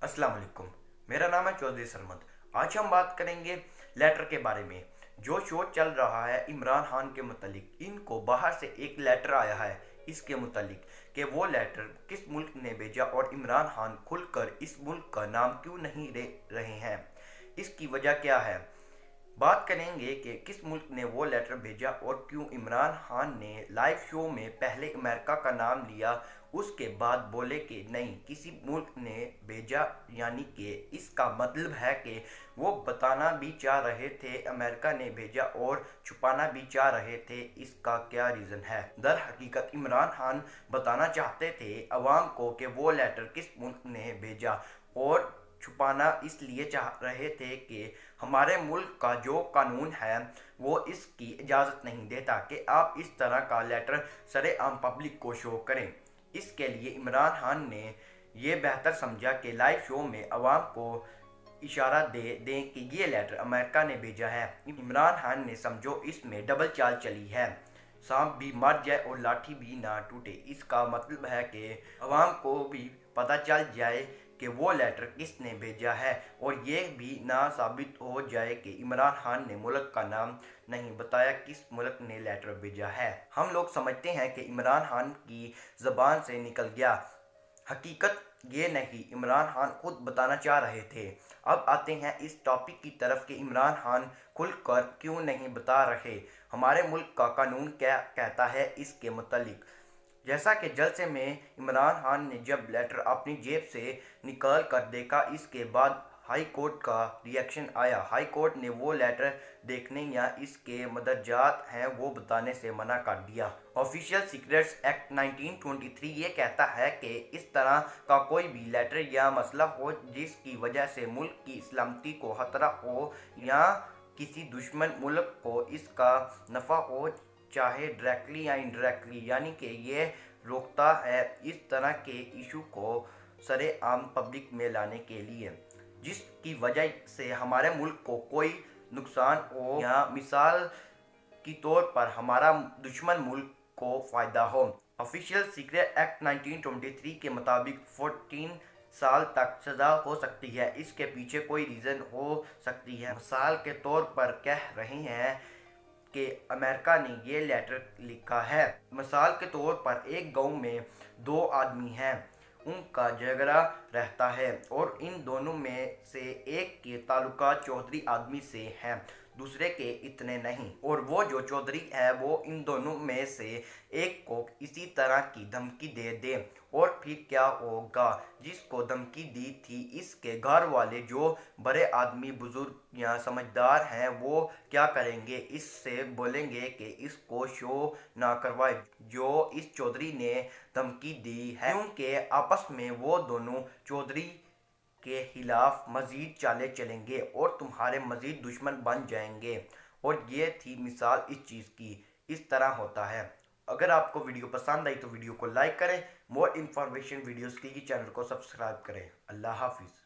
अस्सलाम वालेकुम। मेरा नाम है चौधरी सरमद। आज हम बात करेंगे लेटर के बारे में। जो शो चल रहा है इमरान खान के मुतालिक, इनको बाहर से एक लेटर आया है इसके मुतालिक कि वो लेटर किस मुल्क ने भेजा और इमरान खान खुलकर इस मुल्क का नाम क्यों नहीं ले रहे हैं, इसकी वजह क्या है। बात करेंगे कि किस मुल्क ने वो लेटर भेजा और क्यों इमरान खान ने लाइव शो में पहले अमेरिका का नाम लिया, उसके बाद बोले कि नहीं किसी मुल्क ने भेजा, यानी कि इसका मतलब है कि वो बताना भी चाह रहे थे अमेरिका ने भेजा और छुपाना भी चाह रहे थे। इसका क्या रीज़न है? दर हकीकत इमरान खान बताना चाहते थे अवाम को कि वो लेटर किस मुल्क ने भेजा और छुपाना इसलिए चाह रहे थे कि हमारे मुल्क का जो कानून है वो इसकी इजाज़त नहीं देता कि आप इस तरह का लेटर सरेआम पब्लिक को शो करें। इसके लिए इमरान खान ने ये बेहतर समझा कि लाइव शो में अवाम को इशारा दे दें कि ये लेटर अमेरिका ने भेजा है। इमरान खान ने समझो इसमें डबल चाल चली है, सांप भी मर जाए और लाठी भी ना टूटे। इसका मतलब है कि अवाम को भी पता चल जाए कि वो लेटर किसने भेजा है और ये भी ना साबित हो जाए कि इमरान खान ने मुल्क का नाम नहीं बताया किस मुल्क ने लेटर भेजा है। हम लोग समझते हैं कि इमरान खान की ज़बान से निकल गया, हकीकत ये नहीं, इमरान खान खुद बताना चाह रहे थे। अब आते हैं इस टॉपिक की तरफ कि इमरान खान खुलकर क्यों नहीं बता रहे, हमारे मुल्क का कानून क्या कहता है इसके मुतालिक। जैसा कि जलसे में इमरान खान ने जब लेटर अपनी जेब से निकाल कर देखा, इसके बाद हाई कोर्ट का रिएक्शन आया। हाई कोर्ट ने वो लेटर देखने या इसके मदरजात हैं वो बताने से मना कर दिया। ऑफिशियल सीक्रेट्स एक्ट 1923 ये कहता है कि इस तरह का कोई भी लेटर या मसला हो जिसकी वजह से मुल्क की सलामती को खतरा हो या किसी दुश्मन मुल्क को इसका नफ़ा हो, चाहे डायरेक्टली या इनडायरेक्टली, यानी कि ये रोकता है इस तरह के इशू को सरेआम पब्लिक में लाने के लिए जिसकी वजह से हमारे मुल्क को कोई नुकसान हो या मिसाल की तौर पर हमारा दुश्मन मुल्क को फ़ायदा हो। ऑफिशियल सीक्रेट एक्ट 1923 के मुताबिक 14 साल तक सज़ा हो सकती है। इसके पीछे कोई रीज़न हो सकती है। मिसाल के तौर पर कह रहे हैं कि अमेरिका ने ये लेटर लिखा है। मिसाल के तौर पर एक गांव में दो आदमी हैं, उनका झगड़ा रहता है और इन दोनों में से एक के ताल्लुकात चौधरी आदमी से हैं, दूसरे के इतने नहीं, और वो जो चौधरी है वो इन दोनों में से एक को इसी तरह की धमकी दे दे और फिर क्या होगा, जिसको धमकी दी थी इसके घर वाले जो बड़े आदमी बुजुर्ग या समझदार हैं वो क्या करेंगे, इससे बोलेंगे कि इसको शो ना करवाए जो इस चौधरी ने धमकी दी है, क्योंकि आपस में वो दोनों चौधरी के खिलाफ मजीद चाले चलेंगे और तुम्हारे मजीद दुश्मन बन जाएंगे। और ये थी मिसाल इस चीज़ की। इस तरह होता है। अगर आपको वीडियो पसंद आई तो वीडियो को लाइक करें। मोर इन्फॉर्मेशन वीडियोस के लिए चैनल को सब्सक्राइब करें। अल्लाह हाफिज़।